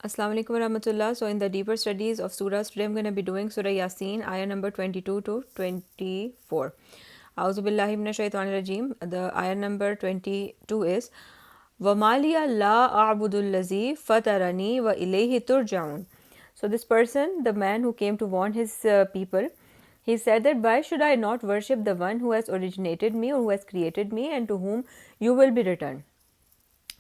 Assalamu alaikum warahmatullah. So in the deeper studies of surahs, today I'm going to be doing Surah Yasin, ayah number 22 to 24. A'udhu billahi minash shaitanir rajim. The ayah number 22 is وَمَالِيَ لَا أَعْبُدُ الَّذِي فَتَرَنِي وَإِلَيْهِ تُرْجَعُونَ. So this person, the man who came to warn his people, he said that why should I not worship the one who has originated me or who has created me and to whom you will be returned.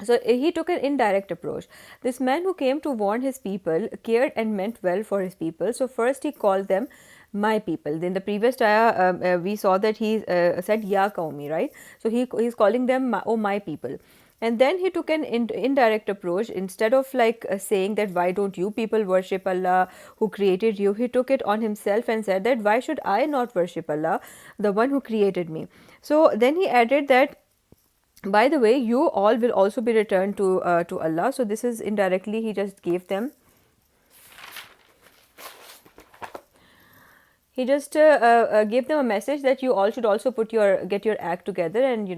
So he took an indirect approach. This man who came to warn his people cared and meant well for his people. So first he called them my people. In the previous ayah, we saw that he said Ya Qaumi, right? So he's calling them my people. And then he took an indirect approach. Instead of like saying that why don't you people worship Allah who created you, he took it on himself and said that why should I not worship Allah, the one who created me. So then he added that by the way, you all will also be returned to Allah. So this is indirectly he just gave them. He just gave them a message that you all should also get your act together and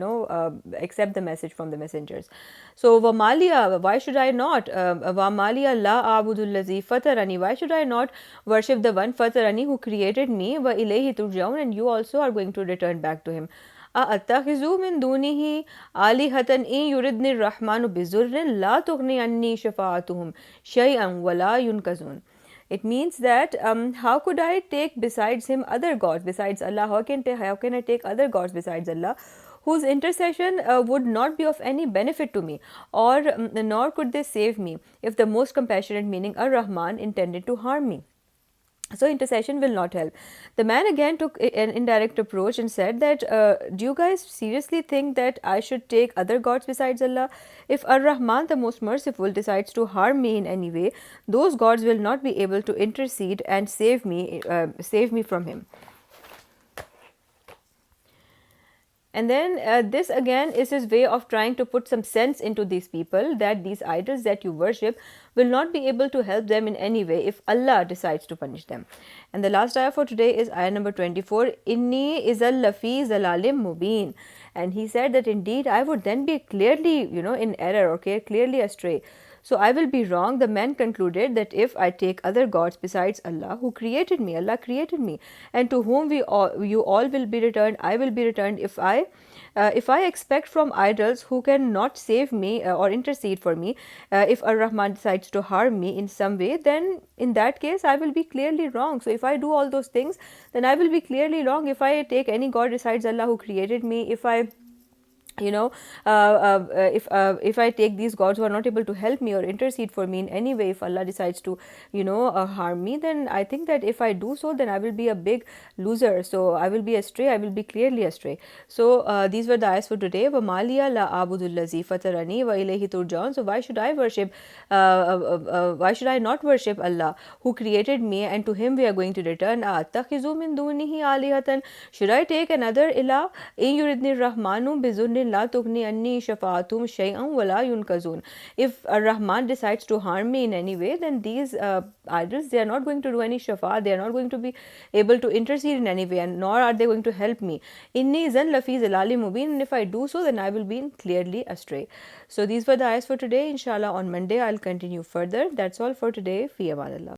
accept the message from the messengers. So Wamalia, why should I not? Wamalia la abudul lazi fatarani. Why should I not worship the one fatarani who created me? Wa ilayhi turjaun, and you also are going to return back to him. أَأَتَّخِذُ مِن دُونِهِ آلِهَةً إِن يُرِدْنِ الرَّحْمَنُ بِضُرٍّ لَا تُغْنِ عَنِّي شَفَاعَتُهُم شَيْئًا وَلَا يُنْقَذُونَ. It means that how could I take besides him other gods besides Allah? How can I take other gods besides Allah, whose intercession would not be of any benefit to me, or nor could they save me if the most compassionate, meaning Ar-Rahman, intended to harm me. So intercession will not help. The man again took an indirect approach and said that do you guys seriously think that I should take other gods besides Allah? If Ar-Rahman, the most merciful, decides to harm me in any way, those gods will not be able to intercede and save me from him. And then this again is his way of trying to put some sense into these people that these idols that you worship will not be able to help them in any way if Allah decides to punish them. And the last ayah for today is ayah number 24. Inni izal lafi zalalim mubin. And he said that indeed I would then be clearly, in error, okay, clearly astray. So I will be wrong. The man concluded that if I take other gods besides Allah who created me, Allah created me, and to whom you all will be returned, I will be returned. If I expect from idols who cannot save me or intercede for me, if Ar-Rahman decides to harm me in some way, then in that case I will be clearly wrong. So if I do all those things, then I will be clearly wrong. If I take any god besides Allah who created me, if I if I take these gods who are not able to help me or intercede for me in any way, if Allah decides to harm me, then I think that if I do so, then I will be a big loser. So I will be astray, I will be clearly astray. So these were the ayahs for today. وَمَالِيَ لَا أَعْبُدُ الَّذِي فَتَرَنِي وَإِلَيْهِ تُرْجَعُونَ. So why should I not worship Allah who created me and to him we are going to return? أَأَتَّخِذُ مِن دُونِهِ آلِهَةً. Should I take another ilah? إِن يُرِدْنِ الرَّحْمَنُ بِضُرٍّ لا تغني عني شفاعتهم شيئا ولا ينقذون. If Rahman decides to harm me in any way, then these idols, they are not going to do any shafa, they are not going to be able to intercede in any way, and nor are they going to help me. Inni zan lafi zalali mubin, and if I do so, then I will be clearly astray. So these were the ayahs for today. Inshallah on Monday I'll continue further. That's all for today. Fi amanillah.